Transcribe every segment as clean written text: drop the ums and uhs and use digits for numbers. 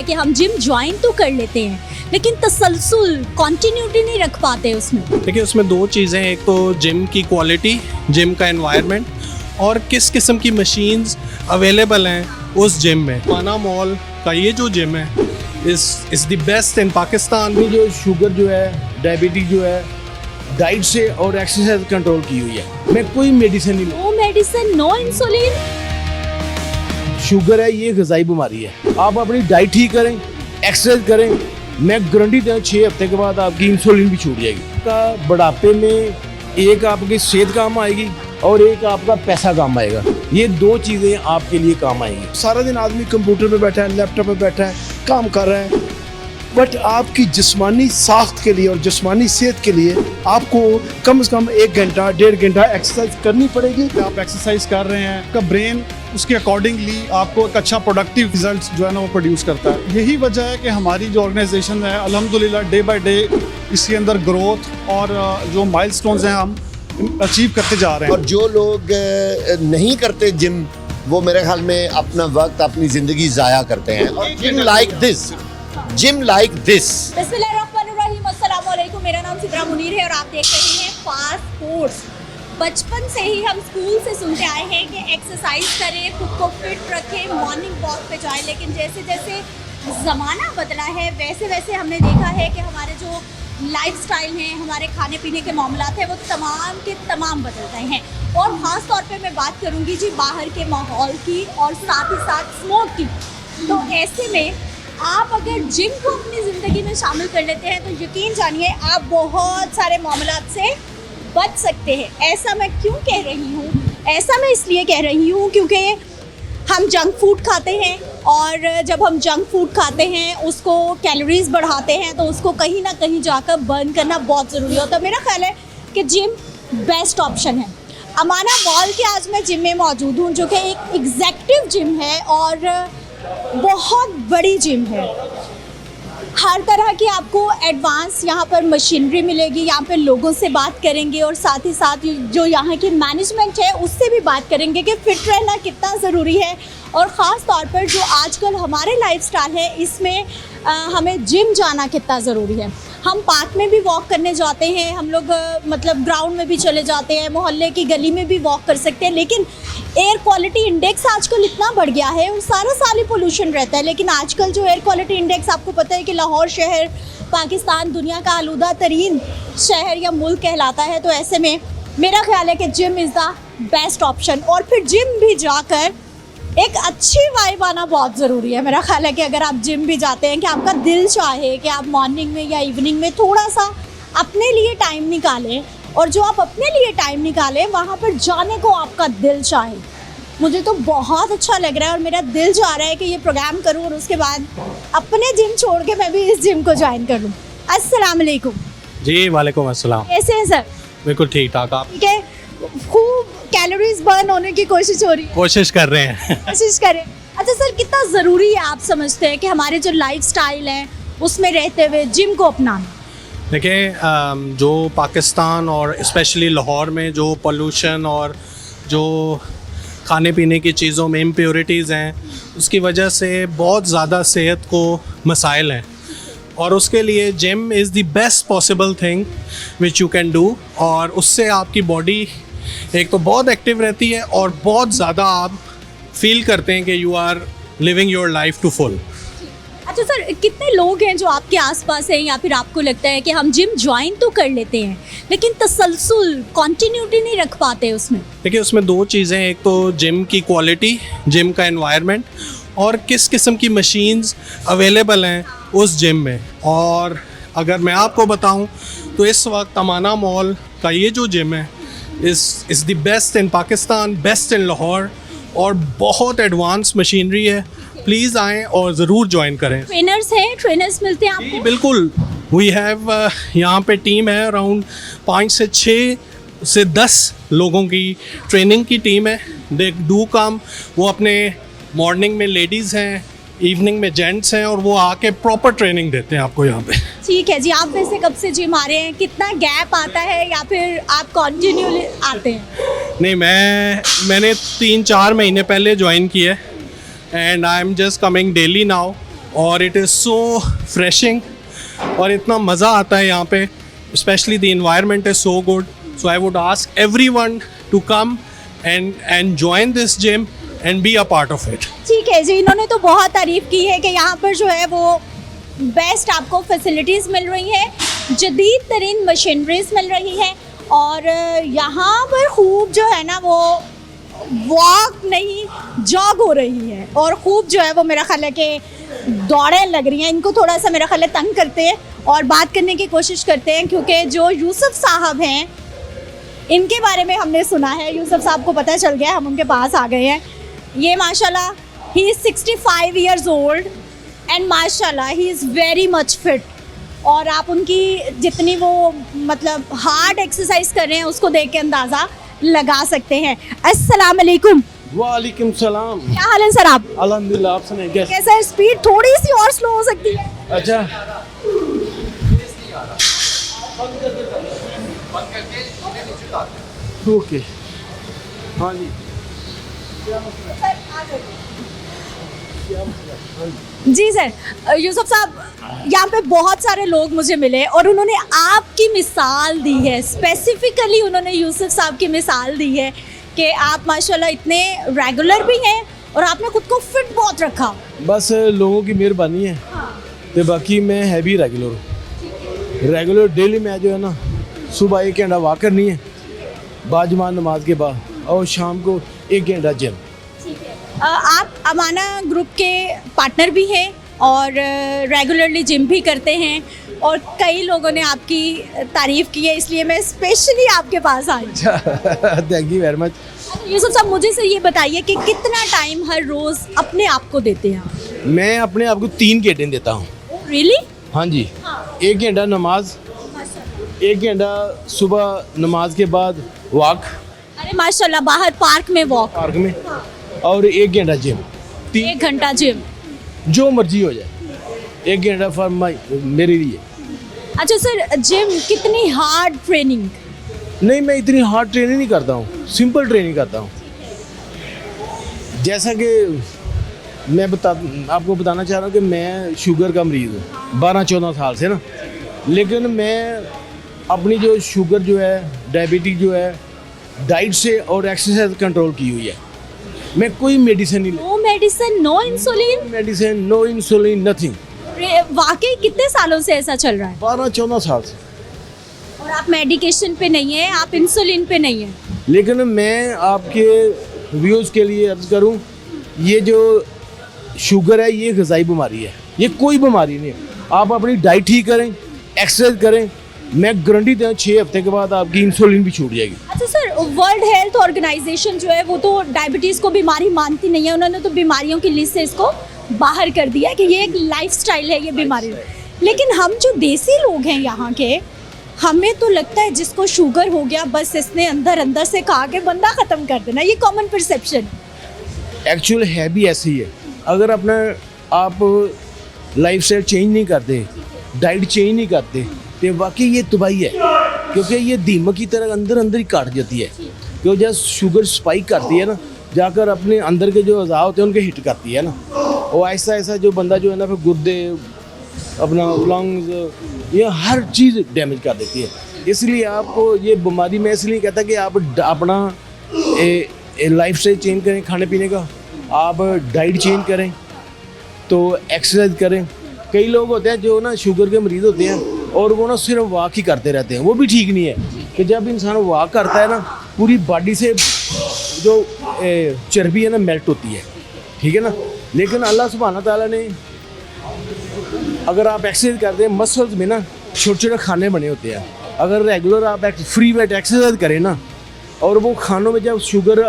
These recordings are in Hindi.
कि हम जिम ज्वाइन तो कर लेते हैं लेकिन तसलसल कंटिन्यूटी नहीं रख पाते उसमें। देखिए उसमें दो चीज़ें, एक तो जिम की क्वालिटी, जिम का एनवायरनमेंट और किस किस्म की मशीन्स अवेलेबल हैं उस जिम में। पाना मॉल का ये जो जिम है is the best in Pakistan. अभी जो शुगर जो है, डायबिटीज जो है, डाइट से और एक्सरसाइज कंट्रोल की हुई है। मैं कोई मेडिसिन नहीं no medicine, no insulin. Sugar है ये ग़िज़ाई बीमारी है। आप अपनी डाइट ठीक करें, एक्सरसाइज करें, मैं गारंटी दूँ 6 हफ्ते के बाद आपकी इंसुलिन भी छूट जाएगी। का बुढ़ापे में एक आपकी सेहत काम आएगी और एक आपका पैसा काम आएगा। ये दो चीज़ें आपके लिए काम आएंगी। सारा दिन आदमी कंप्यूटर पे बैठा है, लैपटॉप पे बैठा है, काम कर रहा है, बट आपकी जिस्मानी साख्त के लिए और जिस्मानी सेहत के लिए आपको कम से कम 1 घंटा 1.5 घंटा एक्सरसाइज करनी पड़ेगी। आप एक्सरसाइज कर रहे हैं, आपका ब्रेन उसके अकॉर्डिंगली आपको एक अच्छा प्रोडक्टिव रिजल्ट जो है ना वो प्रोड्यूस करता है। यही वजह है कि हमारी जो ऑर्गेनाइजेशन है अल्हम्दुलिल्लाह डे बाय डे इसके अंदर ग्रोथ और जो माइलस्टोन्स हैं हम अचीव करते जा रहे हैं। और जो लोग नहीं करते जिम, वो मेरे ख्याल में अपना वक्त, अपनी ज़िंदगी ज़ाया करते हैं। और जिम लाइक दिस बिस्मिल्लाहिर्रहमानिर्रहीम, अस्सलाम वालेकुम। मेरा नाम सिद्रा मुनीर है और आप देख रहे हैं फास्ट फूड्स। बचपन से ही हम स्कूल से सुनते आए हैं कि एक्सरसाइज करें, खुद को फिट रखें, मॉर्निंग वॉक पे जाएं। लेकिन जैसे जैसे ज़माना बदला है वैसे वैसे हमने देखा है कि हमारे जो लाइफस्टाइल हैं, हमारे खाने पीने के मामलात हैं, वो तमाम के तमाम बदल गए हैं। और ख़ास तौर पे मैं बात करूँगी जी बाहर के माहौल की और साथ ही साथ स्मोक की। तो ऐसे में आप अगर जिम को अपनी ज़िंदगी में शामिल कर लेते हैं तो यकीन जानिए आप बहुत सारे मामलात से बच सकते हैं। ऐसा मैं क्यों कह रही हूँ? ऐसा मैं इसलिए कह रही हूँ क्योंकि हम जंक फूड खाते हैं और जब हम जंक फूड खाते हैं उसको कैलोरीज बढ़ाते हैं तो उसको कहीं ना कहीं जाकर बर्न करना बहुत ज़रूरी होता है। मेरा ख्याल है कि जिम बेस्ट ऑप्शन है। अमाना मॉल के आज मैं जिम में मौजूद हूँ जो कि एक एग्जेक्टिव जिम है और बहुत बड़ी जिम है। हर तरह की आपको एडवांस यहाँ पर मशीनरी मिलेगी। यहाँ पे लोगों से बात करेंगे और साथ ही साथ जो यहाँ की मैनेजमेंट है उससे भी बात करेंगे कि फ़िट रहना कितना ज़रूरी है और ख़ास तौर पर जो आजकल हमारे लाइफस्टाइल है इसमें हमें जिम जाना कितना ज़रूरी है। हम पार्क में भी वॉक करने जाते हैं, हम लोग मतलब ग्राउंड में भी चले जाते हैं, मोहल्ले की गली में भी वॉक कर सकते हैं। लेकिन एयर क्वालिटी इंडेक्स आजकल इतना बढ़ गया है और सारा साल ही पोल्यूशन रहता है। लेकिन आजकल जो एयर क्वालिटी इंडेक्स, आपको पता है कि लाहौर शहर पाकिस्तान दुनिया का आलूदा तरीन शहर या मुल्क कहलाता है। तो ऐसे में मेरा ख्याल है कि gym is the best option. और फिर जिम भी जाकर एक अच्छी वाइब आना बहुत ज़रूरी है। मेरा ख्याल है कि अगर आप जिम भी जाते हैं कि आपका दिल चाहे कि आप मॉर्निंग में या इवनिंग में थोड़ा सा अपने लिए टाइम निकालें और जो आप अपने लिए टाइम निकालें वहाँ पर जाने को आपका दिल चाहे। मुझे तो बहुत अच्छा लग रहा है और मेरा दिल चाह रहा है कि ये प्रोग्राम करूँ और उसके बाद अपने जिम छोड़ के मैं भी इस जिम को ज्वाइन कर लूँ। अस्सलाम वालेकुम। जी वालेकुम अस्सलाम। कैसे हैं सर? बिल्कुल ठीक ठाक। आप? ठीक है, खूब कैलोरीज बर्न होने की कोशिश हो रही है। कोशिश कर रहे हैं। कोशिश करें। अच्छा सर, कितना ज़रूरी है आप समझते हैं कि हमारे जो लाइफस्टाइल है उसमें रहते हुए जिम को अपनाना? देखिए जो पाकिस्तान और स्पेशली लाहौर में जो पोल्यूशन और जो खाने पीने की चीज़ों में इम्प्योरिटीज़ हैं उसकी वजह से बहुत ज़्यादा सेहत को मसाइल हैं और उसके लिए gym is the best possible thing which you can do. और उससे आपकी बॉडी एक तो बहुत एक्टिव रहती है और बहुत ज़्यादा आप फील करते हैं कि you are living your life to full. अच्छा सर, कितने लोग हैं जो आपके आसपास हैं या फिर आपको लगता है कि हम जिम ज्वाइन तो कर लेते हैं लेकिन तसलसल कंटिन्यूटी नहीं रख पाते उसमें? देखिए उसमें दो चीज़ें, एक तो जिम की क्वालिटी, जिम का एनवायरनमेंट और किस किस्म की मशीन्स अवेलेबल हैं उस जिम में। और अगर मैं आपको बताऊं तो इस वक्त अमाना मॉल का ये जो जिम है is the best in Pakistan, best in Lahore और बहुत एडवांस मशीनरी है। प्लीज़ आएँ और ज़रूर ज्वाइन करें। ट्रेनर्स हैं, ट्रेनर्स मिलते हैं आपको? बिल्कुल, वी हैव यहाँ पे टीम है, अराउंड 5 से 6 से 10 लोगों की ट्रेनिंग की टीम है। दे डू कम, वो अपने मॉर्निंग में लेडीज़ हैं, इवनिंग में जेंट्स हैं और वो आके प्रॉपर ट्रेनिंग देते हैं आपको यहाँ पे। ठीक है जी। आप वैसे कब से जिम आ रहे हैं? कितना गैप आता है या फिर आप कंटिन्यू आते हैं? नहीं, मैंने 3-4 महीने पहले ज्वाइन किया है and I am just coming daily now और इट इज़ सो फ्रेशिंग और इतना मज़ा आता है यहाँ पे, specially the environment is so good. So I would ask everyone to come and join this gym and be a part of it. ठीक है जी, इन्होंने तो बहुत तारीफ की है कि यहाँ पर जो है वो बेस्ट आपको फैसिलिटीज़ मिल रही हैं, जदीद तरीन मशीनरीज मिल रही हैं और यहाँ पर खूब जो है ना वो वॉक नहीं जॉग हो रही है और खूब जो है वो मेरा ख्याल है कि दौड़ें लग रही हैं. इनको थोड़ा सा मेरा ख्याल है तंग करते हैं और बात करने की कोशिश करते हैं, क्योंकि जो यूसुफ साहब हैं इनके बारे में हमने सुना है. यूसुफ साहब को पता चल गया, हम उनके पास आ गए हैं. ये माशाल्लाह ही इज़ 65 ईयर्स ओल्ड एंड माशाल्लाह ही इज़ वेरी मच फिट. और आप उनकी जितनी वो मतलब हार्ड एक्सरसाइज कर रहे हैं उसको देख के अंदाज़ा लगा सकते हैं. अस्सलाम वालेकुम. वालेकुम सलाम. क्या हाल है सर आप? अल्हम्दुलिल्लाह. आप सुनाइए कैसे? कैसा है? स्पीड थोड़ी सी और स्लो हो सकती है. अच्छा. ओके. हाँ जी. जी सर. यूसुफ साहब, यहाँ पे बहुत सारे लोग मुझे मिले और उन्होंने आपकी मिसाल दी है, स्पेसिफिकली उन्होंने यूसुफ साहब की मिसाल दी है कि आप माशाल्लाह इतने रेगुलर भी हैं और आपने खुद को फिट बहुत रखा. बस लोगों की मेहरबानी है. तो बाकी मैं है भी रेगुलर डेली मैं जो है ना सुबह 1 घंटा वॉक करनी है बाजमान नमाज के बाद और शाम को 1 घंटा जिम. आप अमाना ग्रुप के पार्टनर भी हैं और रेगुलरली जिम भी करते हैं और कई लोगों ने आपकी तारीफ़ की है, इसलिए मैं स्पेशली आपके पास आई. Thank you very much. Yusuf साहब, मुझे से ये बताइए कि कितना टाइम हर रोज़ अपने आप को देते हैं आप? मैं अपने आप को 3 घंटे देता हूँ. रियली? हाँ जी. 1 घंटा नमाज, 1 घंटा सुबह नमाज के बाद वॉक अरे माशाल्लाह, बाहर पार्क में वॉक, पार्क में, और 1 घंटा जिम. 1 घंटा जिम. जो मर्जी हो जाए, 1 घंटा फॉर मेरे लिए. अच्छा सर, जिम कितनी हार्ड ट्रेनिंग? नहीं, मैं इतनी हार्ड ट्रेनिंग नहीं करता हूँ, सिंपल ट्रेनिंग करता हूँ. जैसा कि मैं आपको बताना चाह रहा हूँ कि मैं शुगर का मरीज़ हूँ 12-14 साल से ना. लेकिन मैं अपनी जो शुगर जो है, डायबिटीज जो है, डाइट से और एक्सरसाइज कंट्रोल की हुई है. मैं कोई मेडिसिन नहीं no medicine, no insulin? Medicine, no insulin, nothing. वाकई कितने सालों से ऐसा चल रहा है? 12-14 साल से. और आप मेडिकेशन पे नहीं हैं, आप इंसुलिन पे नहीं हैं. लेकिन मैं आपके व्यूज़ के लिए अर्ज करूं, ये जो शुगर है ये ग़िज़ाई बीमारी है, ये कोई बीमारी नहीं है. आप अपनी डाइट ठीक करें, एक्सरसाइज करें, मैं गारंटी देता हूँ 6 हफ्ते के बाद आपकी इंसुलिन भी छूट जाएगी. अच्छा सर, वर्ल्ड हेल्थ ऑर्गेनाइजेशन जो है वो तो डायबिटीज़ को बीमारी मानती नहीं है, उन्होंने तो बीमारियों की लिस्ट से इसको बाहर कर दिया कि ये एक लाइफस्टाइल है, ये बीमारी. लेकिन हम जो देसी लोग हैं यहाँ के, हमें तो लगता है जिसको शुगर हो गया बस इसने अंदर अंदर से खा के बंदा ख़त्म कर देना. ये कॉमन परसेप्शन. एक्चुअल है भी ऐसी है. अगर अपना आप लाइफ स्टाइल चेंज नहीं करते, डाइट चेंज नहीं करते, तो वाकई ये तबाही है. क्योंकि ये दीमक की तरह अंदर ही काट जाती है. क्योंकि जब शुगर स्पाइक करती है ना, जाकर अपने अंदर के जो अज़ा होते हैं उनके हिट करती है ना, और ऐसा जो बंदा जो है ना फिर गुर्दे, अपना लंग्स, ये हर चीज़ डैमेज कर देती है. इसलिए आपको ये बीमारी मैं इसलिए कहता कि आप अपना लाइफ स्टाइल चेंज करें, खाने पीने का, आप डाइट चेंज करें, तो एक्सरसाइज करें. कई लोग होते हैं जो ना शुगर के मरीज़ होते हैं और वो ना सिर्फ वॉक ही करते रहते हैं, वो भी ठीक नहीं है. कि जब इंसान वॉक करता है ना, पूरी बॉडी से जो चर्बी है ना मेल्ट होती है, ठीक है ना. लेकिन अल्लाह सुब्हाना ताला ने, अगर आप एक्सरसाइज करते हैं, मसल्स में ना छोटे छोटे खाने बने होते हैं. अगर रेगुलर आप फ्री वेट एक्सरसाइज करें ना, और वो खानों में जब शुगर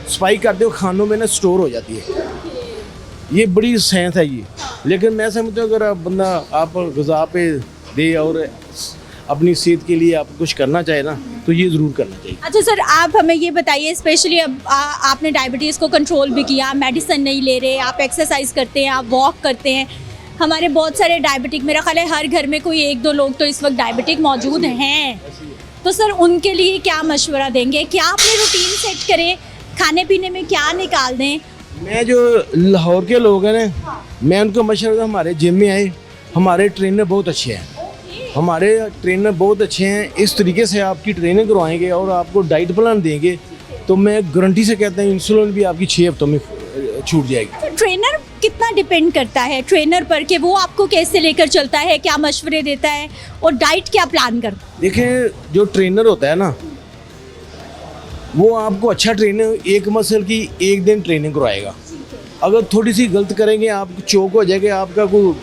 स्पाइक करते हो खानों में ना स्टोर हो जाती है. ये बड़ी साइंस है ये. लेकिन मैं समझता हूँ अगर आप बंदा आप ग़िज़ा पे दे और अपनी सेहत के लिए आप कुछ करना चाहे ना, तो ये ज़रूर करना चाहिए. अच्छा सर, आप हमें ये बताइए, स्पेशली अब आपने डायबिटीज़ को कंट्रोल भी किया, मेडिसिन नहीं ले रहे, आप एक्सरसाइज करते हैं, आप वॉक करते हैं. हमारे बहुत सारे डायबिटिक, मेरा ख्याल है हर घर में कोई 1-2 लोग तो इस वक्त डायबिटिक मौजूद हैं. तो सर उनके लिए क्या मशवरा देंगे? क्या अपने रूटीन सेट करें, खाने पीने में क्या निकाल दें मैं जो लाहौर के लोग हैं ना, मैं उनको मशवरा, हमारे जिम में आए, हमारे ट्रेनर बहुत अच्छे हैं, हमारे ट्रेनर बहुत अच्छे हैं, इस तरीके से आपकी ट्रेनिंग करवाएंगे और आपको डाइट प्लान देंगे, तो मैं गारंटी से कहता हूँ इंसुलिन भी आपकी 6 हफ्तों में छूट जाएगी। तो ट्रेनर कितना डिपेंड करता है ट्रेनर पर कि वो आपको कैसे लेकर चलता है, क्या मशवरे देता है और डाइट क्या प्लान करता है? देखिए, जो ट्रेनर होता है ना, वो आपको अच्छा ट्रेनर एक मसल की एक दिन ट्रेनिंग करवाएगा। अगर थोड़ी सी गलत करेंगे, आप चौक हो जाएगा, आपका कोई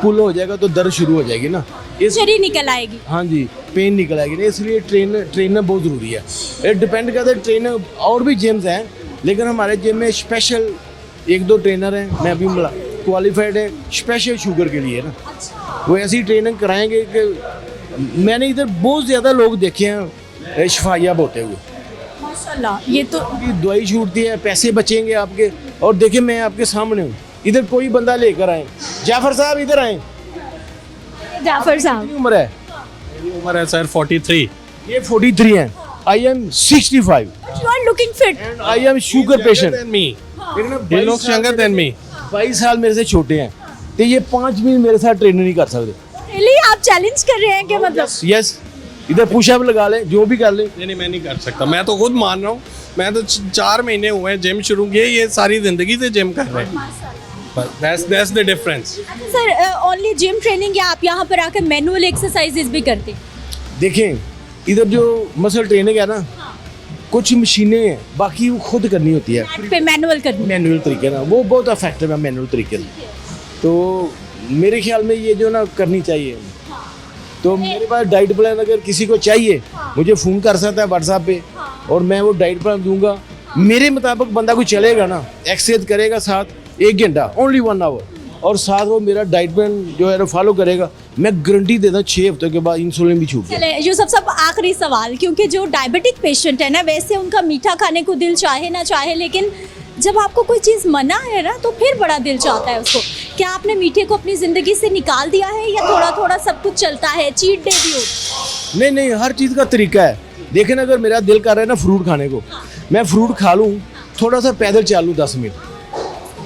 पुल हो जाएगा तो दर्द शुरू हो जाएगी ना, इंजरी निकल आएगी। हाँ जी, पेन निकल आएगी ना, इसलिए ट्रेनर बहुत ज़रूरी है। ये डिपेंड करता है ट्रेनर, और भी जिम्स हैं लेकिन हमारे जिम में स्पेशल 1-2 ट्रेनर हैं, मैं अभी क्वालिफाइड है स्पेशल शुगर के लिए ना, वो ऐसी ट्रेनिंग कराएंगे कि मैंने इधर बहुत ज़्यादा लोग देखे हैं शफायाब होते हुए। माशाल्लाह, ये तो की दवाई छूटती है, पैसे बचेंगे आपके। और देखिए, मैं आपके सामने हूँ, इधर कोई बंदा लेकर आए, जाफर साहब इधर आए, जाफर साहब कितनी उम्र है? मेरी उम्र है सर 43। ये 43 हैं, I am 65 you are looking fit. And I am sugar patient. He looks younger than me. 22 साल मेरे से छोटे हैं, तो ये 5 मिनट मेरे साथ ट्रेनिंग नहीं कर सकते। रियली आप चैलेंज कर रहे हैं कि मतलब यस, इधर पुशअप लगा लें, जो भी कर लें। नहीं, मैं नहीं कर सकता, मैं तो खुद मान रहा हूँ। मैं तो 4 महीने हुए हैं जिम शुरू किए, ये सारी ज़िंदगी से जिम कर रहे हैं। That's the difference. Sir only gym training या आप यहाँ पर आकर मैनुअल एक्सरसाइजेज भी करते हैं? देखें, इधर जो मसल ट्रेनिंग है ना, कुछ मशीनें हैं, बाकी वो खुद करनी होती है मैट पे मैनुअल करनी। मैनुअल तरीके ना, वो बहुत इफेक्टिव है मैनुअल तरीके से। तो मेरे ख्याल में ये जो ना करनी चाहिए। तो मेरे पास डाइट प्लान अगर किसी को चाहिए, मुझे फ़ोन कर सकता है व्हाट्सएप पे, और मैं वो डाइट प्लान दूंगा। मेरे मुताबिक बंदा कोई चलेगा ना, एक्सरसाइज करेगा साथ 1 घंटा, ओनली 1 आवर, और साथ वो मेरा डाइट प्लान जो है फॉलो करेगा, मैं गारंटी देता हूँ 6 हफ्तों के बाद इंसुलिन भी छूट जाएगा। चले, ये सब आखिरी सवाल, क्योंकि जो डायबिटिक पेशेंट है ना, वैसे उनका मीठा खाने को दिल चाहे ना चाहे, लेकिन जब आपको कोई चीज़ मना है ना, तो फिर बड़ा दिल चाहता है उसको। क्या आपने मीठे को अपनी ज़िंदगी से निकाल दिया है या थोड़ा थोड़ा सब कुछ चलता है, चीट डे भी हो? नहीं, हर चीज़ का तरीका है। देखें, अगर मेरा दिल कर रहा है ना फ्रूट खाने को, मैं फ्रूट खा लूँ, थोड़ा सा पैदल चलूँ 10 मिनट,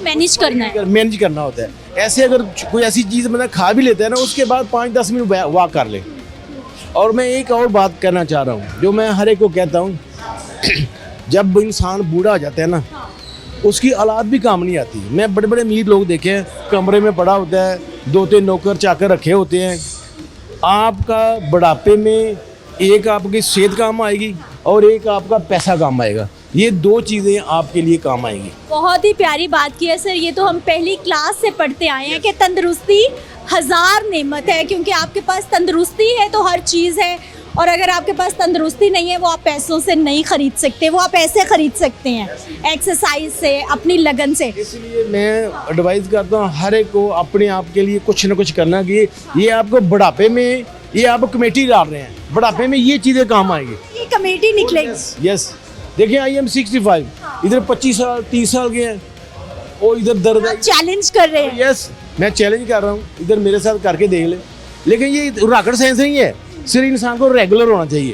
मैनेज करना है। मैनेज करना होता है। ऐसे अगर कोई ऐसी चीज़ मतलब खा भी लेता है ना, उसके बाद 5-10 मिनट वॉक कर ले। और मैं एक और बात करना चाह रहा हूँ, जो मैं हर एक को कहता हूँ, जब इंसान बूढ़ा हो जाता है ना, उसकी औलाद भी काम नहीं आती। मैं बड़े बड़े अमीर लोग देखे हैं, कमरे में पड़ा होता है, 2-3 नौकर चाकर रखे होते हैं। आपका बुढ़ापे में एक आपकी सेहत काम आएगी और एक आपका पैसा काम आएगा। ये 2 चीज़ें आपके लिए काम आएंगी। बहुत ही प्यारी बात की है सर। ये तो हम पहली क्लास से पढ़ते आए हैं कि तंदुरुस्ती 1000 नेमत है, क्योंकि आपके पास तंदुरुस्ती है तो हर चीज़ है, और अगर आपके पास तंदुरुस्ती नहीं है, वो आप पैसों से नहीं खरीद सकते, वो आप ऐसे खरीद सकते हैं एक्सरसाइज से, अपनी लगन से। इसलिए मैं एडवाइस करता हूँ हर एक को अपने आप के लिए कुछ ना कुछ करना, कि ये आपको बुढ़ापे में, ये आप कमेटी डाल रहे हैं, बुढ़ापे में ये चीज़ें काम आएंगी। ये कमेटी निकलेगी। यस, देखिए, आई एम 65, इधर 25 साल 30 साल के हैं, और इधर दर्द है। चैलेंज कर रहे हैं। यस, मैं चैलेंज कर रहा हूँ, इधर मेरे साथ करके देख ले। लेकिन ये रॉकेट साइंस नहीं है, सिर्फ इंसान को रेगुलर होना चाहिए।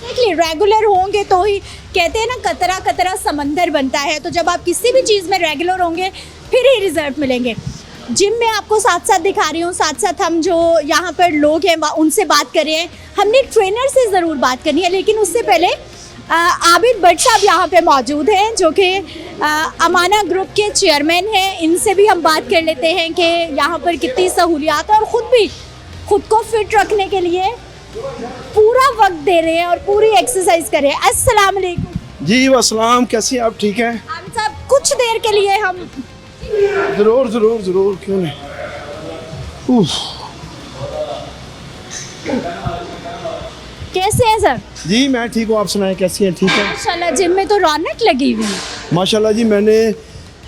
देखिए, रेगुलर होंगे तो ही, कहते हैं ना, कतरा कतरा समंदर बनता है। तो जब आप किसी भी चीज़ में रेगुलर होंगे, फिर ही रिजल्ट मिलेंगे। जिम में आपको साथ साथ दिखा रही हूँ, साथ साथ हम जो यहाँ पर लोग हैं उनसे बात कर रहे हैं। हमने ट्रेनर से ज़रूर बात करनी है, लेकिन उससे पहले आबिद भट्ट साहब यहाँ पे मौजूद हैं, जो कि अमाना ग्रुप के चेयरमैन हैं। इनसे भी हम बात कर लेते हैं कि यहाँ पर कितनी सहूलियात है, और खुद को फिट रखने के लिए पूरा वक्त दे रहे हैं और पूरी एक्सरसाइज कर रहे हैं। अस्सलाम वालेकुम। जी वसलाम, कैसी आप? ठीक हैं? हम सब कुछ देर के लिए हम ज़रूर ज़रूर ज़रूर, क्यों नहीं। उफ, कैसे हैं सर? जी मैं ठीक हूँ, आप सुनाएं कैसी हैं? ठीक है माशाल्लाह, जिम में तो रौनक लगी हुई है। माशाल्लाह जी। मैंने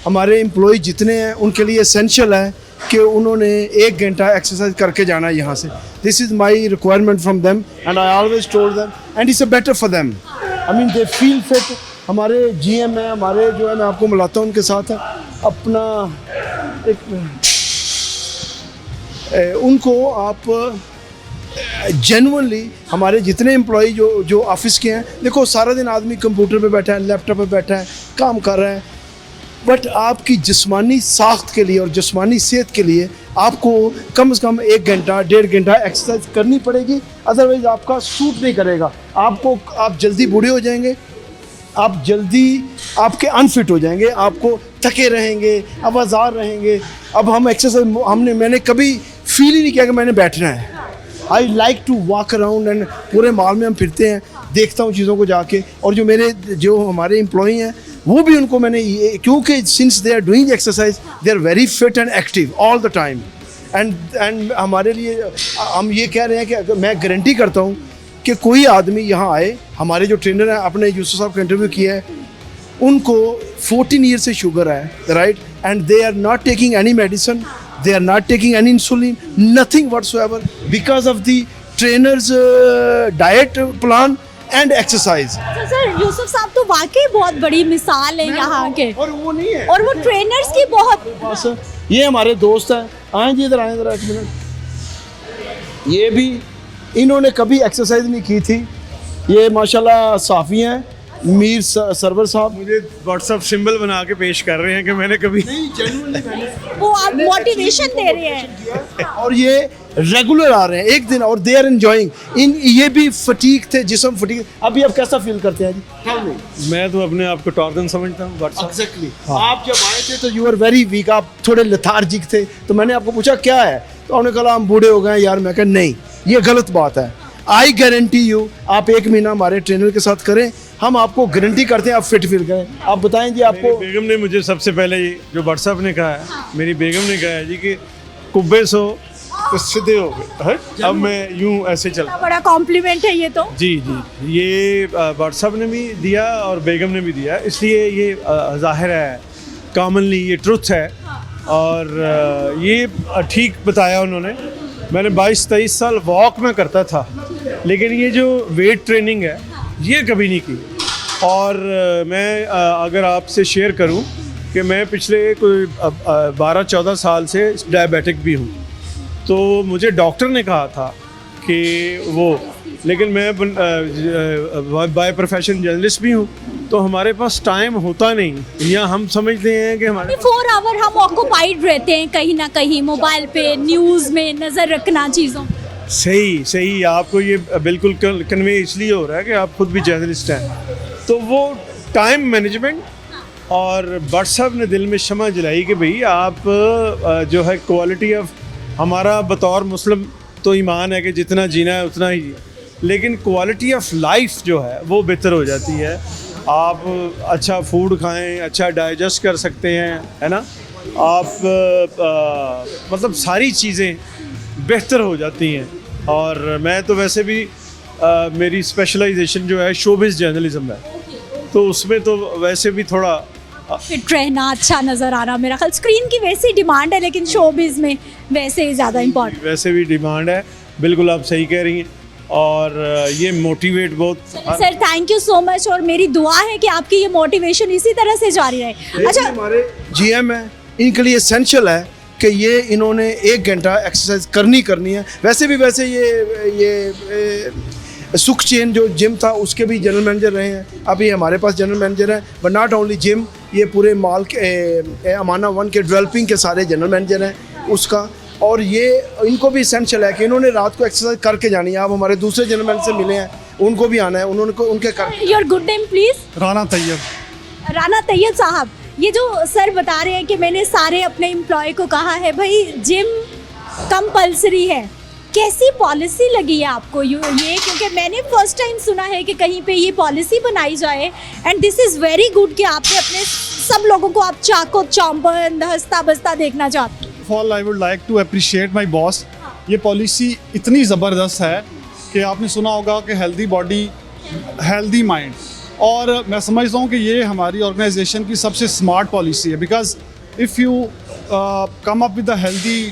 हमारे एम्प्लॉय जितने हैं उनके लिए एसेंशियल है कि उन्होंने 1 घंटा एक्सरसाइज करके जाना है यहाँ से। This is my requirement from them and I always told them and it's better for them. I mean they feel fit. हमारे GM है, हमारे जो है, मैं आपको मिलाता हूँ उनके साथ, अपना एक उनको आप जेन्युइनली, हमारे जितने एम्प्लॉय जो ऑफिस के हैं, देखो सारा दिन आदमी कंप्यूटर पे बैठा है, लैपटॉप पे बैठा है, काम कर रहा है, बट आपकी जिस्मानी साख्त के लिए और जिस्मानी सेहत के लिए आपको कम से कम 1 घंटा 1.5 घंटा एक्सरसाइज करनी पड़ेगी, अदरवाइज आपका सूट नहीं करेगा। आप जल्दी बूढ़े हो जाएंगे, आप जल्दी आपके अनफिट हो जाएंगे, आपको थके रहेंगे, अब आज़ार रहेंगे। अब हम एक्सरसाइज मैंने कभी फील ही नहीं किया कि मैंने बैठना है। I like to walk around and पूरे मॉल में हम फिरते हैं, देखता हूँ चीज़ों को जाके। और जो हमारे एम्प्लॉई हैं वो भी उनको मैंने ये, क्योंकि since they are doing exercise they are very fit and active all the time. And हमारे लिए हम ये कह रहे हैं कि मैं गारंटी करता हूँ कि कोई आदमी यहाँ आए, हमारे जो ट्रेनर हैं, आपने यूसुफ साहब का इंटरव्यू किया है, उनको 14 ईयर से शुगर है, right, and they are not taking any medicine, they are not taking any insulin, nothing whatsoever, because of the trainer's diet plan and exercise. तो सर यूसुफ साहब तो वाकई बहुत बड़ी मिसाल है यहाँ के, और वो नहीं है, और वो ट्रेनर्स की बहुत। बस ये हमारे दोस्त हैं, आए जी इधर, आए जरा 1 मिनट। ये भी इन्होंने कभी एक्सरसाइज नहीं की थी, ये माशाल्लाह साफ़ी हैं, मीर सरवर साहब मुझे व्हाट्सअप सिंबल बना के पेश कर रहे हैं कि मैंने कभी नहीं, जेन्युइनली मैंने वो आप मोटिवेशन दे रहे हैं। और ये रेगुलर आ रहे हैं एक दिन, और दे आर एंजॉइंग इन। ये भी फटीक थे, जिस्म फटीक। अभी आप कैसा फील करते हैं जी? मैं तो अपने आप को टॉर्गन समझता हूँ व्हाट्सएप। एग्जैक्टली आप जब आए थे तो यू आर वेरी वीक, आप थोड़े लेथार्जिक थे। तो मैंने आपको पूछा क्या है, तो उन्होंने कहा हम बूढ़े हो गए यार। मैं कहा नहीं, ये गलत बात है। आई गारंटी यू, आप 1 महीना हमारे ट्रेनर के साथ करें, हम आपको गारंटी करते हैं आप फिट फील करें। आप बताएं जी आपको। मेरी बेगम ने मुझे सबसे पहले ये जो व्हाट्सएप ने कहा है, मेरी बेगम ने कहा है जी कि कुब्बे सो तो सीधे हो गए, अब मैं यूं ऐसे चल। बड़ा कॉम्प्लीमेंट है ये तो। जी जी, ये व्हाट्सएप ने भी दिया और बेगम ने भी दिया, इसलिए ये जाहिर है, कॉमनली ये ट्रुथ है। और ये ठीक बताया उन्होंने। मैंने 22-23 साल वॉक में करता था, लेकिन ये जो वेट ट्रेनिंग है ये कभी नहीं की। और मैं अगर आपसे शेयर करूं कि मैं पिछले कोई 12-14 साल से डायबिटिक भी हूं, तो मुझे डॉक्टर ने कहा था कि वो, लेकिन मैं बाय प्रोफेशन जर्नलिस्ट भी हूं, तो हमारे पास टाइम होता नहीं, या हम समझते हैं कि हमारे 4 आवर हम ऑक्यूपाइड रहते हैं कहीं ना कहीं, मोबाइल पे, न्यूज़ में नज़र रखना चीज़ों। सही आपको ये बिल्कुल कन्वे इसलिए हो रहा है कि आप खुद भी जर्नलिस्ट हैं, तो वो टाइम मैनेजमेंट। और व्हाट्सएप ने दिल में शमा जलाई कि भाई आप जो है क्वालिटी ऑफ, हमारा बतौर मुस्लिम तो ईमान है कि जितना जीना है उतना ही, लेकिन क्वालिटी ऑफ लाइफ जो है वो बेहतर हो जाती है। आप अच्छा फूड खाएं, अच्छा डाइजेस्ट कर सकते हैं, है ना, आप मतलब सारी चीज़ें बेहतर हो जाती हैं। और मैं तो वैसे भी मेरी स्पेशलाइजेशन जो है शोबिज़ जर्नलिज्म है, तो उसमें तो वैसे भी थोड़ा फिट रहना, अच्छा नज़र आना, मेरा ख्याल स्क्रीन की वैसी डिमांड है, लेकिन शोबिज़ में वैसे ही ज़्यादा इम्पोर्टेंट। वैसे भी डिमांड है, बिल्कुल आप सही कह रही हैं। और ये मोटिवेट बहुत। Sir thank you so much, और मेरी दुआ है कि आपकी ये मोटिवेशन इसी तरह से जारी रहे। अच्छा, हमारे जीएम है, इनके लिए एसेंशियल है कि ये इन्होंने 1 घंटा एक्सरसाइज करनी है। वैसे ये सुख चेन जो जिम था उसके भी जनरल मैनेजर रहे हैं, अभी हमारे पास जनरल मैनेजर हैं। बट नॉट ओनली जिम, ये पूरे मॉल के अमाना 1 के डेवलपिंग के सारे जनरल मैनेजर हैं उसका। और ये इनको भी एसेंशियल है कि इन्होंने रात को एक्सरसाइज करके जानी है। आप हमारे दूसरे जनरल मैनेजर से मिले हैं, उनको भी आना है, उनके कर। Your good name please? Rana Tayyab. Rana Tayyab साहब, ये जो सर बता रहे हैं कि मैंने सारे अपने एम्प्लॉय को कहा है भाई जिम कंपलसरी है, कैसी पॉलिसी लगी है आपको ये? क्योंकि मैंने फर्स्ट टाइम सुना है कि कहीं पे ये पॉलिसी बनाई जाए, and this is very good कि आपने अपने सब लोगों को आप चाको चौंबंद हंसता बसता देखना चाहते हैं। All I would like to appreciate my boss. ये पॉलिसी इतनी ज़बरदस्त है कि आपने सुना होगा कि हेल्दी बॉडी हेल्दी माइंड, और मैं समझता हूँ कि ये हमारी ऑर्गेनाइजेशन की सबसे स्मार्ट पॉलिसी है। Because if you come up with the healthy,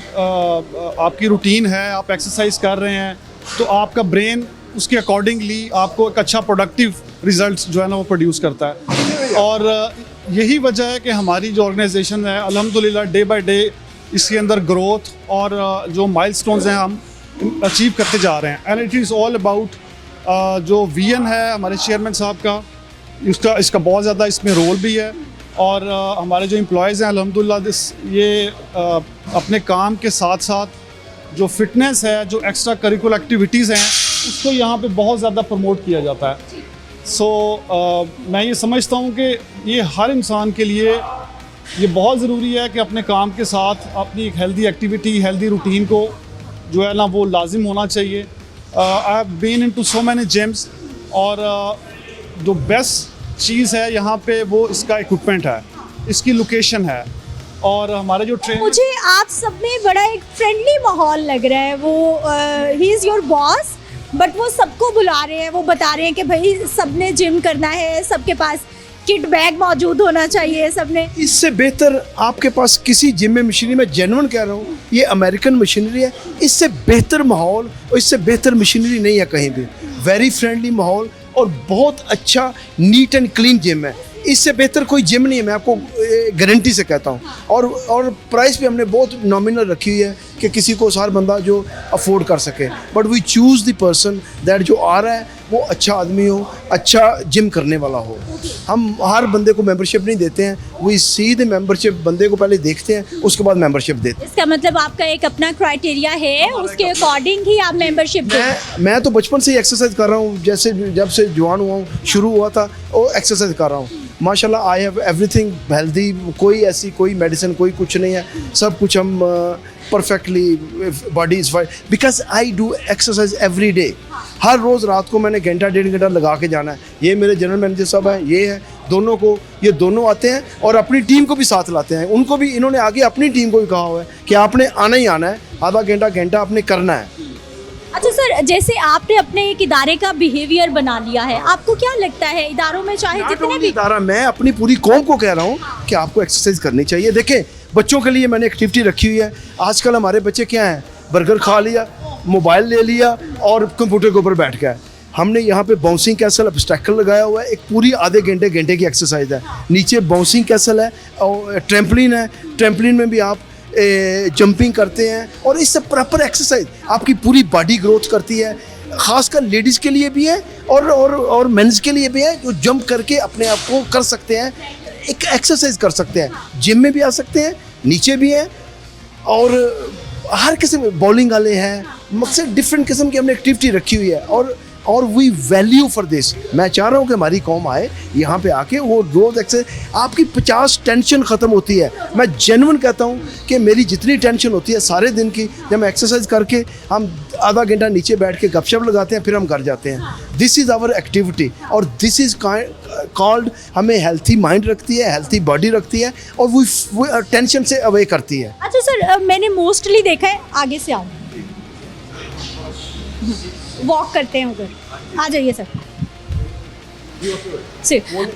आपकी रूटीन है, आप एक्सरसाइज कर रहे हैं, तो आपका ब्रेन उसके अकॉर्डिंगली आपको एक अच्छा प्रोडक्टिव रिजल्ट जो है ना वो प्रोड्यूस करता है। और यही वजह है कि हमारी जो ऑर्गेनाइजेशन है अल्हम्दुलिल्लाह डे बाय डे इसके अंदर ग्रोथ और जो माइलस्टोन्स हैं हम अचीव करते जा रहे हैं। And it is all about जो विजन है हमारे चेयरमैन साहब का, इसका बहुत ज़्यादा इसमें रोल भी है। और हमारे जो एम्प्लॉयज़ हैं अल्हम्दुलिल्लाह ये अपने काम के साथ साथ जो फिटनेस है, जो एक्स्ट्रा करिकुलर एक्टिविटीज़ हैं, उसको यहाँ पे बहुत ज़्यादा प्रमोट किया जाता है। सो मैं ये समझता हूँ कि ये हर इंसान के लिए ये बहुत ज़रूरी है कि अपने काम के साथ अपनी एक हेल्दी एक्टिविटी, हेल्दी रूटीन को जो है ना वो लाजिम होना चाहिए। I have been into so many gyms और जो बेस्ट चीज़ है यहाँ पे वो इसका इक्विपमेंट है, इसकी लोकेशन है और हमारे जो ट्रेन मुझे आप सब में बड़ा एक फ्रेंडली माहौल लग रहा है। वो he is your boss but वो सबको बुला रहे हैं, वो बता रहे हैं कि भाई सबने जिम करना है, सबके पास किट बैग मौजूद होना चाहिए, सबने। इससे बेहतर आपके पास किसी जिम में मशीनरी, मैं जेन्युइन कह रहा हूँ, ये अमेरिकन मशीनरी है, इससे बेहतर माहौल और इससे बेहतर मशीनरी नहीं है कहीं भी। वेरी फ्रेंडली माहौल और बहुत अच्छा नीट एंड क्लीन जिम है, इससे बेहतर कोई जिम नहीं है, मैं आपको गारंटी से कहता हूँ। और प्राइस भी हमने बहुत नॉमिनल रखी हुई है कि किसी को हर बंदा जो अफोर्ड कर सके, but we choose the person that जो आ रहा है वो अच्छा आदमी हो, अच्छा जिम करने वाला हो। हम हर बंदे को मेंबरशिप नहीं देते हैं, वी सी द मेंबरशिप, बंदे को पहले देखते हैं उसके बाद मेंबरशिप देते हैं। इसका मतलब आपका एक अपना क्राइटेरिया है, उसके अकॉर्डिंग ही आप मेंबरशिप दें। मैं तो बचपन से ही एक्सरसाइज कर रहा हूँ, जैसे जब से जवान हुआ हूँ शुरू हुआ था वो एक्सरसाइज कर रहा हूँ। माशाल्लाह आई हैव एवरीथिंग हेल्दी, कोई मेडिसिन कोई कुछ नहीं है, सब कुछ हम perfectly body is fine because I do exercise every day. हर रोज़ रात को मैंने घंटा 1.5 घंटा लगा के जाना है। ये मेरे जनरल मैनेजर साहब हैं, ये है दोनों को, ये दोनों आते हैं और अपनी टीम को भी साथ लाते हैं। उनको भी इन्होंने आगे अपनी टीम को भी कहा हुआ है कि आपने आना ही आना है, आधा घंटा आपने करना है। अच्छा सर, जैसे आपने अपने एक इदारे का बिहेवियर बना लिया है, आपको क्या लगता है इदारों में चाहे जितने भी इदारा, मैं अपनी पूरी कौम को कह रहा हूँ कि आपको एक्सरसाइज करनी चाहिए। देखें बच्चों के लिए मैंने एक्टिविटी रखी हुई है। आजकल हमारे बच्चे क्या हैं, बर्गर खा लिया, मोबाइल ले लिया और कंप्यूटर के ऊपर बैठ गए। हमने यहाँ पे बाउंसिंग कैसल ऑब्स्टैकल लगाया हुआ है, एक पूरी आधे घंटे की एक्सरसाइज है। नीचे बाउंसिंग कैसल है और ट्रैम्पलिन है, ट्रैम्पलिन में भी आप जंपिंग करते हैं और इससे प्रॉपर एक्सरसाइज आपकी पूरी बॉडी ग्रोथ करती है। खासकर लेडीज़ के लिए भी है और मेंस के लिए भी है, जो जंप करके अपने आप को कर सकते हैं, एक एक्सरसाइज कर सकते हैं। जिम में भी आ सकते हैं, नीचे भी हैं और हर किस्म बॉलिंग वाले हैं, मकसद डिफरेंट किस्म की हमने एक्टिविटी रखी हुई है और वी वैल्यू फॉर दिस। मैं चाह रहा हूँ कि हमारी कौम आए यहाँ पे आके, वो रोज़ एक्सरसाइज, आपकी 50 टेंशन ख़त्म होती है। मैं जेन्युइन कहता हूँ कि मेरी जितनी टेंशन होती है सारे दिन की, जब मैं एक्सरसाइज करके हम आधा घंटा नीचे बैठ के गपशप लगाते हैं, फिर हम घर जाते हैं। दिस इज़ आवर एक्टिविटी और दिस इज़ कॉल्ड, हमें हेल्थी माइंड रखती है, हेल्थी बॉडी रखती है और वो टेंशन से अवे करती है। अच्छा सर, मैंने मोस्टली देखा है, आगे से आओ, वॉक करते हैं उधर, आ जाइए सर।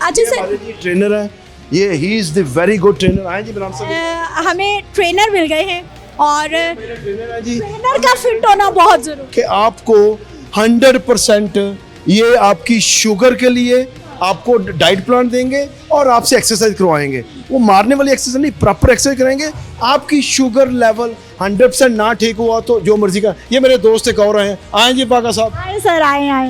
अच्छा सर, ट्रेनर है ये, he is the very good trainer. आए जी बनाम साहब, हमें ट्रेनर मिल गए हैं और ट्रेनर है जी, ट्रेनर का फिट होना बहुत जरूरी कि आपको 100% ये आपकी शुगर के लिए आपको डाइट प्लान देंगे और आपसे एक्सरसाइज करवाएंगे। वो मारने वाली एक्सरसाइज नहीं, प्रॉपर एक्सरसाइज करेंगे। आपकी शुगर लेवल 100% ना ठीक हुआ तो जो मर्जी का। ये मेरे दोस्त एक और हैं, आए जी बागा साहब। आए सर, आए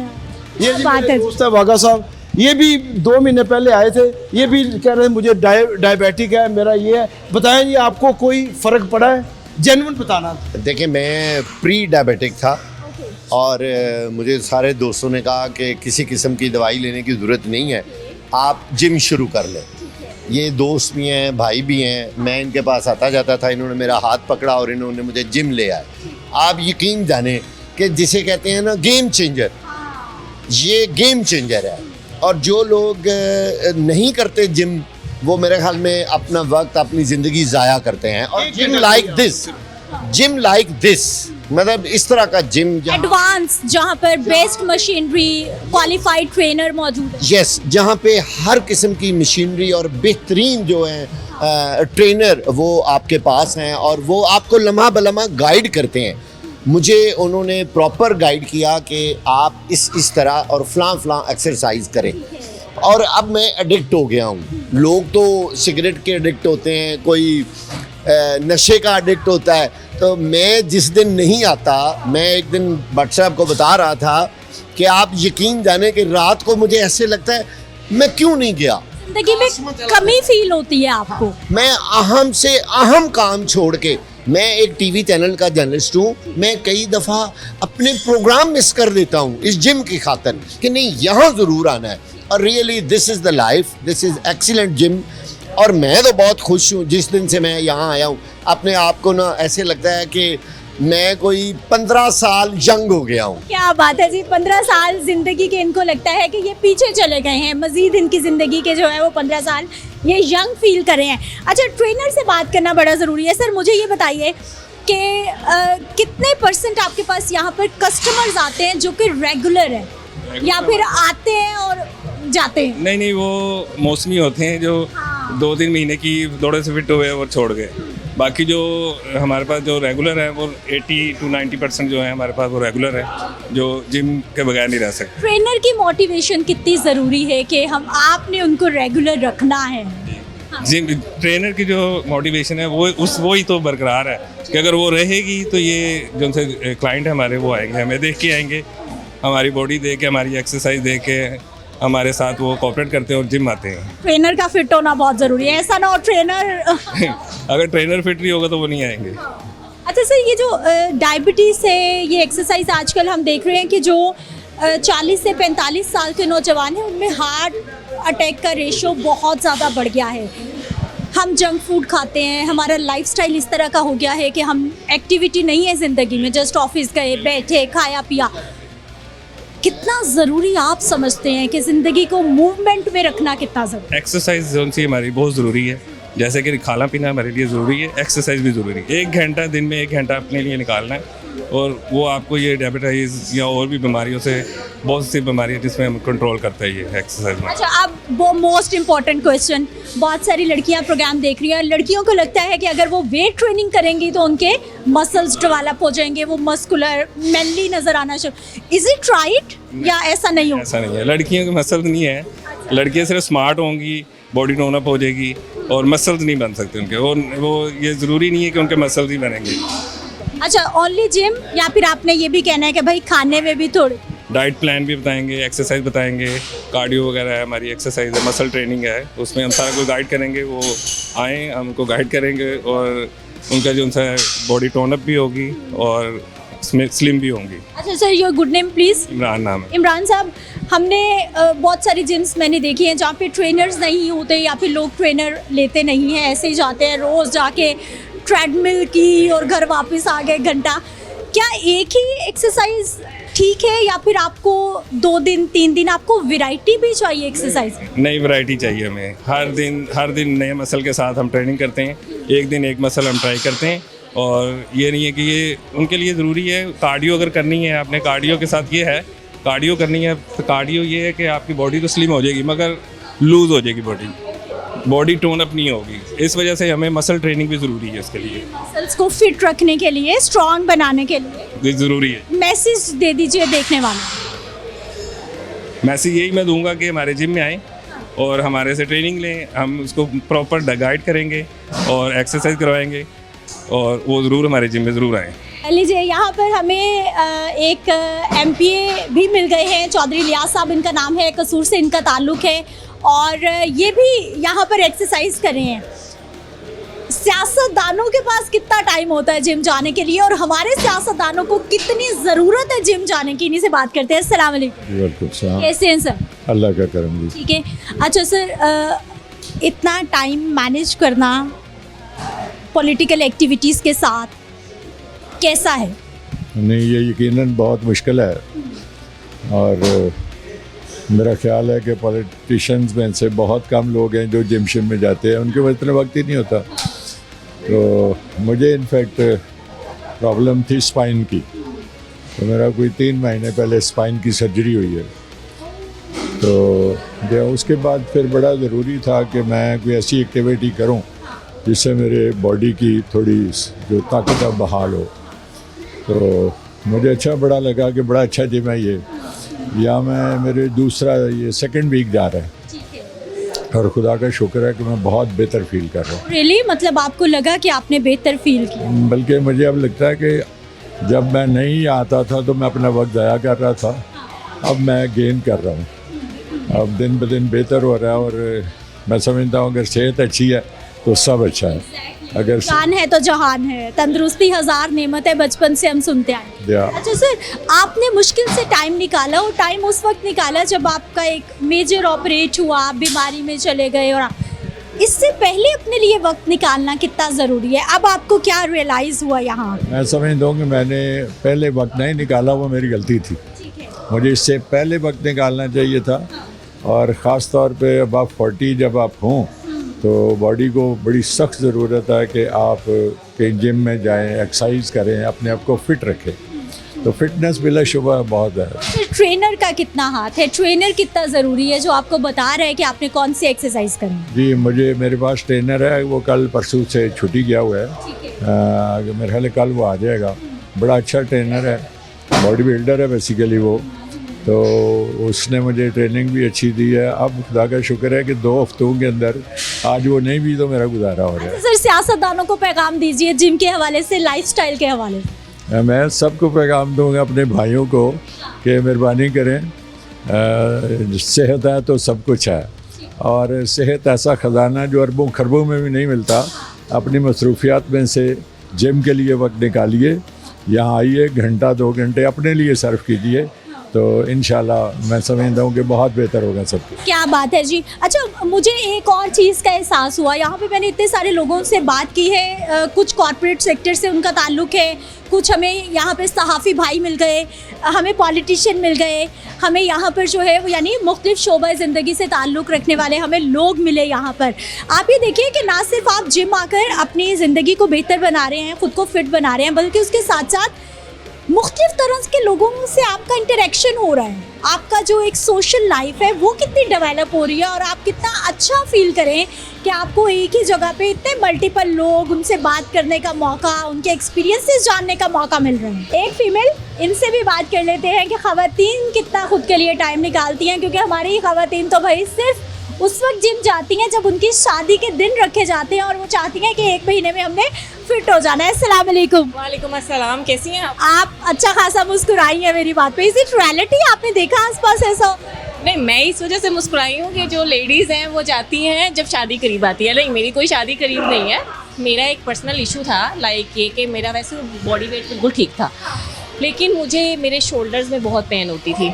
ये जी बात मेरे है। दोस्त है बागा साहब, ये भी 2 महीने पहले आए थे। ये भी कह रहे हैं मुझे डायबिटिक है, मेरा ये है। बताएं जी, आपको कोई फ़र्क पड़ा है? जेन्युइन बताना। देखिए मैं प्री डायबिटिक था और मुझे सारे दोस्तों ने कहा कि किसी किस्म की दवाई लेने की ज़रूरत नहीं है, आप जिम शुरू कर लें। ये दोस्त भी हैं, भाई भी हैं, मैं इनके पास आता जाता था, इन्होंने मेरा हाथ पकड़ा और इन्होंने मुझे जिम ले आए। आप यकीन जाने कि जिसे कहते हैं ना गेम चेंजर, ये गेम चेंजर है। और जो लोग नहीं करते जिम, वो मेरे ख्याल में अपना वक्त, अपनी ज़िंदगी ज़ाया करते हैं। और जिम लाइक दिस मतलब इस तरह का जिम एडवांस, जहाँ पर बेस्ट मशीनरी, क्वालिफाइड ट्रेनर मौजूद है। यस, जहाँ पे हर किस्म की मशीनरी और बेहतरीन जो है ट्रेनर वो आपके पास हैं और वो आपको लम्हा बलम्हा गाइड करते हैं। मुझे उन्होंने प्रॉपर गाइड किया कि आप इस तरह और फ़लाँ एक्सरसाइज करें। और अब मैं एडिक्ट हो गया हूँ। लोग तो सिगरेट के एडिक्ट होते हैं, कोई नशे का एडिक्ट होता है, तो मैं जिस दिन नहीं आता, मैं एक दिन भट्ट साहब को बता रहा था कि आप यकीन जाने कि रात को मुझे ऐसे लगता है मैं क्यों नहीं गया। जिंदगी में कमी फील होती है आपको? मैं अहम से अहम काम छोड़ के, मैं एक टीवी चैनल का जर्नलिस्ट हूँ, मैं कई दफ़ा अपने प्रोग्राम मिस कर देता हूँ इस जिम की खातिर कि नहीं यहाँ ज़रूर आना है। और really this is the life, this is excellent gym. और मैं तो बहुत खुश हूँ जिस दिन से मैं यहाँ आया हूँ। अपने आप को ना ऐसे लगता है कि मैं कोई 15 साल यंग हो गया हूँ। क्या बात है जी, 15 साल जिंदगी के इनको लगता है कि ये पीछे चले गए हैं, मजीद इनकी जिंदगी के जो है वो 15 साल ये यंग फील कर रहे हैं। अच्छा, ट्रेनर से बात करना बड़ा ज़रूरी है। सर मुझे ये बताइए कि कितने % आपके पास यहाँ पर कस्टमर्स आते हैं जो कि रेगुलर है, या फिर आते हैं और जाते हैं? नहीं, वो मौसमी होते हैं जो 2-3 महीने की दौड़े से फिट हुए और छोड़ गए। बाकी जो हमारे पास जो रेगुलर है वो 80 to 90% जो है हमारे पास वो रेगुलर है, जो जिम के बगैर नहीं रह सकते। ट्रेनर की मोटिवेशन कितनी ज़रूरी है कि हम आपने उनको रेगुलर रखना है? जिम ट्रेनर की जो मोटिवेशन है वो ही तो बरकरार है कि अगर वो रहेगी तो ये जो उनसे क्लाइंट हमारे वो आएंगे, हमें देख के आएंगे, हमारी बॉडी देख के, हमारी एक्सरसाइज देख के हमारे साथ वो कोऑपरेट करते हैं और जिम आते हैं। ट्रेनर का फिट होना बहुत ज़रूरी है, ऐसा ना हो ट्रेनर अगर ट्रेनर फिट नहीं होगा तो वो नहीं आएंगे। अच्छा सर, ये जो डायबिटीज़ है, ये एक्सरसाइज आजकल हम देख रहे हैं कि जो 40 से 45 साल के नौजवान हैं उनमें हार्ट अटैक का रेशो बहुत ज़्यादा बढ़ गया है। हम जंक फूड खाते हैं, हमारा लाइफस्टाइल इस तरह का हो गया है कि हम एक्टिविटी नहीं है ज़िंदगी में, जस्ट ऑफिस गए, बैठे, खाया पिया। कितना ज़रूरी आप समझते हैं कि ज़िंदगी को मूवमेंट में रखना कितना ज़रूरी? एक्सरसाइज जो सी हमारी बहुत ज़रूरी है, जैसे कि खाना पीना हमारे लिए ज़रूरी है, एक्सरसाइज भी ज़रूरी है। 1 घंटा दिन में 1 घंटा अपने लिए निकालना है और वो आपको ये डायबिटीज़ या और भी बीमारियों से, बहुत सी बीमारियाँ जिसमें हम कंट्रोल करता है ये एक्सरसाइज में। अच्छा, अब वो मोस्ट इम्पॉर्टेंट क्वेश्चन, बहुत सारी लड़कियां प्रोग्राम देख रही हैं, लड़कियों को लगता है कि अगर वो वेट ट्रेनिंग करेंगी तो उनके मसल्स डेवलप हो जाएंगे, वो मस्कुलर मैनली नज़र आना शुरू। इज इट राइट या ऐसा नहीं हो? ऐसा नहीं है, लड़कियों के मसल्स नहीं है, लड़कियाँ सिर्फ स्मार्ट होंगी, बॉडी टोन अप हो जाएगी और मसल्स नहीं बन सकते उनके, वो ये ज़रूरी नहीं है कि उनके मसल्स ही बनेंगे। अच्छा, ओनली जिम या फिर आपने ये भी कहना है कि भाई खाने में भी थोड़ी? डाइट प्लान भी बताएंगे, एक्सरसाइज बताएंगे, कार्डियो वगैरह है, हमारी एक्सरसाइज है, मसल ट्रेनिंग है, उसमें हम सारा को गाइड करेंगे। वो आएँ, हम उनको गाइड करेंगे और उनका जो उनसा बॉडी टोन अप भी होगी और उसमें स्लिम भी होंगी। अच्छा sir, your good name please? Imran नाम है। इमरान साहब, हमने बहुत सारी जिम्स मैंने देखी हैं जहाँ पे ट्रेनर्स नहीं होते या फिर लोग ट्रेनर लेते नहीं हैं, ऐसे ही जाते हैं, रोज़ जाके ट्रेडमिल की और घर वापस आ गए घंटा। क्या एक ही एक्सरसाइज ठीक है या फिर आपको 2 दिन 3 दिन आपको वैरायटी भी चाहिए एक्सरसाइज? नई वैरायटी चाहिए हमें, हर दिन नए मसल के साथ हम ट्रेनिंग करते हैं, एक दिन एक मसल हम ट्राई करते हैं। और ये नहीं है कि ये उनके लिए ज़रूरी है। कार्डियो अगर करनी है आपने, कार्डियो के साथ ये है, कार्डियो करनी है तो कार्डियो ये है कि आपकी बॉडी तो स्लिम हो जाएगी मगर लूज़ हो जाएगी, बॉडी टोन अप नहीं होगी। इस वजह से हमें मसल ट्रेनिंग भी ज़रूरी है इसके लिए, मसल्स को फिट रखने के लिए, स्ट्रॉन्ग बनाने के लिए। ये ज़रूरी है। मैसेज दे दीजिए देखने वालों। मैसेज यही मैं दूंगा कि हमारे जिम में आएँ और हमारे से ट्रेनिंग लें, हम उसको प्रॉपर गाइड करेंगे और एक्सरसाइज करवाएंगे और वो ज़रूर हमारे जिम में ज़रूर आएँ। लीजिए, यहाँ पर हमें एक MPA भी मिल गए हैं, चौधरी लियाज साहब इनका नाम है, कसूर से इनका ताल्लुक़ है और ये भी यहाँ पर एक्सरसाइज कर रहे हैं। सियासतदानों के पास कितना टाइम होता है जिम जाने के लिए और हमारे सियासतदानों को कितनी ज़रूरत है जिम जाने की, इन्हीं से बात करते हैं। अस्सलाम वालेकुम, कैसे हैं सर? अल्लाह का करम जी। ठीक है। अच्छा सर, इतना टाइम मैनेज करना पॉलिटिकल एक्टिविटीज़ के साथ कैसा है? नहीं, ये यकीनन बहुत मुश्किल है और मेरा ख्याल है कि पॉलिटिशियंस में से बहुत कम लोग हैं जो जिम शिम में जाते हैं, उनके पास इतना वक्त ही नहीं होता। तो मुझे इनफैक्ट प्रॉब्लम थी स्पाइन की, तो मेरा कोई 3 महीने पहले स्पाइन की सर्जरी हुई है। तो उसके बाद फिर बड़ा ज़रूरी था कि मैं कोई ऐसी एक्टिविटी करूं जिससे मेरे बॉडी की थोड़ी जो ताकत है बहाल हो। तो मुझे अच्छा बड़ा लगा कि बड़ा अच्छा जिम है ये, या मैं मेरे दूसरा ये 2nd वीक जा रहा है और खुदा का शुक्र है कि मैं बहुत बेहतर फील कर रहा हूँ। रियली? मतलब आपको लगा कि आपने बेहतर फील किया? बल्कि मुझे अब लगता है कि जब मैं नहीं आता था तो मैं अपना वक्त ज़ाया कर रहा था, अब मैं गेन कर रहा हूँ, अब दिन ब दिन बेहतर हो रहा है और मैं समझता हूँ अगर सेहत अच्छी है तो सब अच्छा है। अगर जान है तो जहान है, तंदुरुस्ती हजार नेमत है, बचपन से हम सुनते आए हैं। या अच्छा सर, आपने मुश्किल से टाइम निकाला और टाइम उस वक्त निकाला जब आपका एक मेजर ऑपरेट हुआ, आप बीमारी में चले गए, और इससे पहले अपने लिए वक्त निकालना कितना ज़रूरी है? अब आपको क्या रियलाइज़ हुआ यहाँ? मैं समझता हूँ कि मैंने पहले वक्त नहीं निकाला, वो मेरी गलती थी। मुझे इससे पहले वक्त निकालना चाहिए था, और ख़ास तौर पे अब 40 जब आप हों तो बॉडी को बड़ी सख्त ज़रूरत है कि आप कहीं जिम में जाएं, एक्सरसाइज करें, अपने आप को फिट रखें। तो फिटनेस बिलाशुबा बहुत है। फिर ट्रेनर का कितना हाथ है? ट्रेनर कितना ज़रूरी है जो आपको बता रहा है कि आपने कौन सी एक्सरसाइज करनी है? जी, मेरे पास ट्रेनर है, वो कल परसों से छुट्टी गया हुआ है। मेरे ख्याल कल वो आ जाएगा। बड़ा अच्छा ट्रेनर है, बॉडी बिल्डर है बेसिकली वो। तो उसने मुझे ट्रेनिंग भी अच्छी दी है। अब खुदा का शुक्र है कि 2 हफ्तों के अंदर आज वो नहीं भी तो मेरा गुजारा हो रहा है। सर, सियासतदानों को पैगाम दीजिए जिम के हवाले से, लाइफस्टाइल के हवाले से। मैं सबको पैगाम दूंगा, अपने भाइयों को, कि मेहरबानी करें, सेहत है तो सब कुछ है, और सेहत ऐसा ख़जाना जो अरबों खरबों में भी नहीं मिलता। अपनी मसरूफियात में से जिम के लिए वक्त निकालिए, यहाँ आइए, घंटा 2 घंटे अपने लिए सर्व कीजिए, तो इंशाल्लाह मैं समझता हूँ कि बहुत बेहतर होगा सब कुछ। क्या बात है जी। अच्छा, मुझे एक और चीज़ का एहसास हुआ, यहाँ पे मैंने इतने सारे लोगों से बात की है, कुछ कॉर्पोरेट सेक्टर से उनका ताल्लुक़ है, कुछ हमें यहाँ पे सहाफ़ी भाई मिल गए, हमें पॉलिटिशियन मिल गए, हमें यहाँ पर जो है वो यानी मुख्तलिफ शोबा ज़िंदगी से ताल्लुक़ रखने वाले हमें लोग मिले यहाँ पर। आप ये देखिए कि ना सिर्फ आप जिम आकर अपनी ज़िंदगी को बेहतर बना रहे हैं, ख़ुद को फिट बना रहे हैं, बल्कि उसके साथ साथ मुख्तलिफ तरह के लोगों से आपका इंटरेक्शन हो रहा है। आपका जो एक सोशल लाइफ है वो कितनी डेवलप हो रही है, और आप कितना अच्छा फील करें कि आपको एक ही जगह पे इतने मल्टीपल लोग, उनसे बात करने का मौका, उनके एक्सपीरियंसेस जानने का मौका मिल रहा है। एक फीमेल, इनसे भी बात कर लेते हैं कि ख़वातीन कितना खुद के लिए टाइम निकालती हैं, क्योंकि हमारी ख़वातीन तो भाई सिर्फ उस वक्त जिम जाती हैं जब उनकी शादी के दिन रखे जाते हैं, और वो चाहती हैं कि 1 महीने में हमने फिट हो जाना है। अस्सलाम वालेकुम। वालेकुम अस्सलाम, कैसी हैं आप? अच्छा खासा मुस्कुराई हैं मेरी बात पे। Is it reality? आपने देखा आसपास ऐसा? नहीं, मैं इस वजह से मुस्कुराई हूँ कि जो लेडीज़ हैं वो जाती हैं जब शादी करीब आती है। नहीं, मेरी कोई शादी करीब नहीं है। मेरा एक पर्सनल इशू था, लाइक ये कि मेरा वैसे बॉडी वेट बिल्कुल ठीक था, लेकिन मुझे मेरे शोल्डर्स में बहुत पेन होती थी।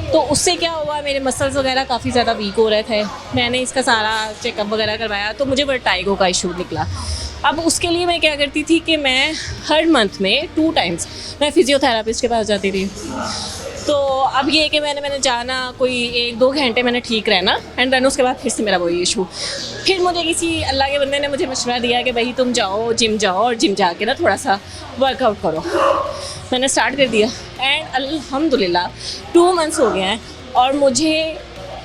तो उससे क्या हुआ, मेरे मसल्स वगैरह काफ़ी ज़्यादा वीक हो रहे थे। मैंने इसका सारा चेकअप वगैरह करवाया, तो मुझे वर्टाइगो का इशू निकला। अब उसके लिए मैं क्या करती थी कि मैं हर मंथ में 2 टाइम्स मैं फिजियोथेरापिस्ट के पास जाती थी। तो अब ये कि मैंने जाना, कोई 1-2 घंटे मैंने ठीक रहना, एंड देन उसके बाद फिर से मेरा वही इशू। फिर मुझे किसी अल्लाह के बंदे ने मुझे मशवरा दिया कि भाई तुम जाओ, और जिम जाके ना थोड़ा सा वर्कआउट करो। मैंने स्टार्ट कर दिया, एंड अल्हम्दुलिल्लाह 2 मंथ्स हो गए हैं, और मुझे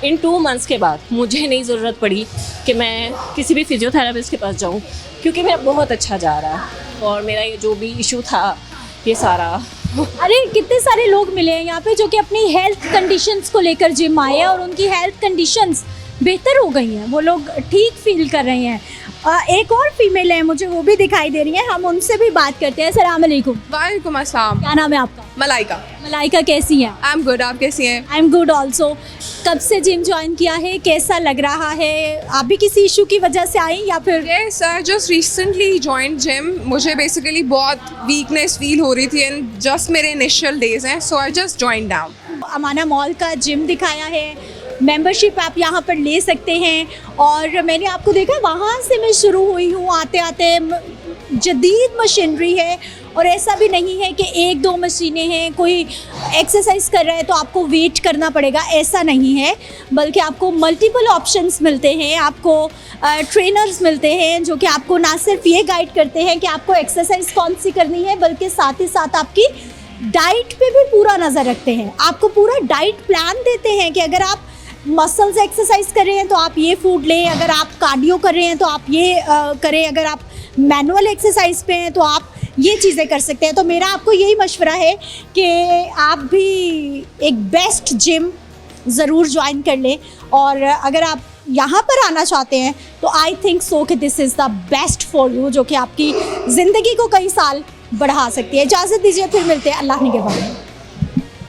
इन 2 मंथ्स के बाद मुझे नहीं ज़रूरत पड़ी कि मैं किसी भी फिजियोथेरापिस्ट के पास जाऊँ, क्योंकि मेरा बहुत अच्छा जा रहा है, और मेरा ये जो भी इशू था ये सारा। अरे कितने सारे लोग मिले हैं यहाँ पे जो कि अपनी हेल्थ कंडीशंस को लेकर जिम आए हैं, और उनकी हेल्थ कंडीशंस बेहतर हो गई हैं, वो लोग ठीक फील कर रहे हैं। एक और फीमेल है, मुझे वो भी दिखाई दे रही है, हम उनसे भी बात करते हैं। अस्सलाम वालेकुम। वालेकुम अस्सलाम। क्या नाम है आपका? मलाइका। मलाइका, कैसी हैं? आई एम गुड, आप कैसी हैं? I am good also. कब से जिम ज्वाइन किया है, कैसा लग रहा है? आप भी किसी इशू की वजह से आई या फिर? Yes, I just recently join gym. मुझे बेसिकली बहुत वीकनेस फील हो रही थी, एंड जस्ट मेरे इनिशियल डेज हैं, so I just join down. Amana mall का जिम दिखाया है, मेंबरशिप आप यहाँ पर ले सकते हैं, और मैंने आपको देखा वहाँ से मैं शुरू हुई हूँ। आते आते जदीद मशीनरी है, और ऐसा भी नहीं है कि 1-2 मशीनें हैं, कोई एक्सरसाइज कर रहा है तो आपको वेट करना पड़ेगा, ऐसा नहीं है, बल्कि आपको मल्टीपल ऑप्शंस मिलते हैं। आपको ट्रेनर्स मिलते हैं जो कि आपको ना सिर्फ ये गाइड करते हैं कि आपको एक्सरसाइज कौन सी करनी है, बल्कि साथ ही साथ आपकी डाइट पे भी पूरा नज़र रखते हैं। आपको पूरा डाइट प्लान देते हैं कि अगर आप मसल्स एक्सरसाइज कर रहे हैं तो आप ये फूड लें, अगर आप कार्डियो कर रहे हैं तो आप ये करें, अगर आप मैनुअल एक्सरसाइज पे हैं तो आप ये चीज़ें कर सकते हैं। तो मेरा आपको यही मशवरा है कि आप भी एक बेस्ट जिम ज़रूर ज्वाइन कर लें, और अगर आप यहाँ पर आना चाहते हैं तो आई थिंक सो कि this is the best for you, जो कि आपकी ज़िंदगी को कई साल बढ़ा सकती है। इजाज़त दीजिए, फिर मिलते हैं अल्लाह ने के बाद।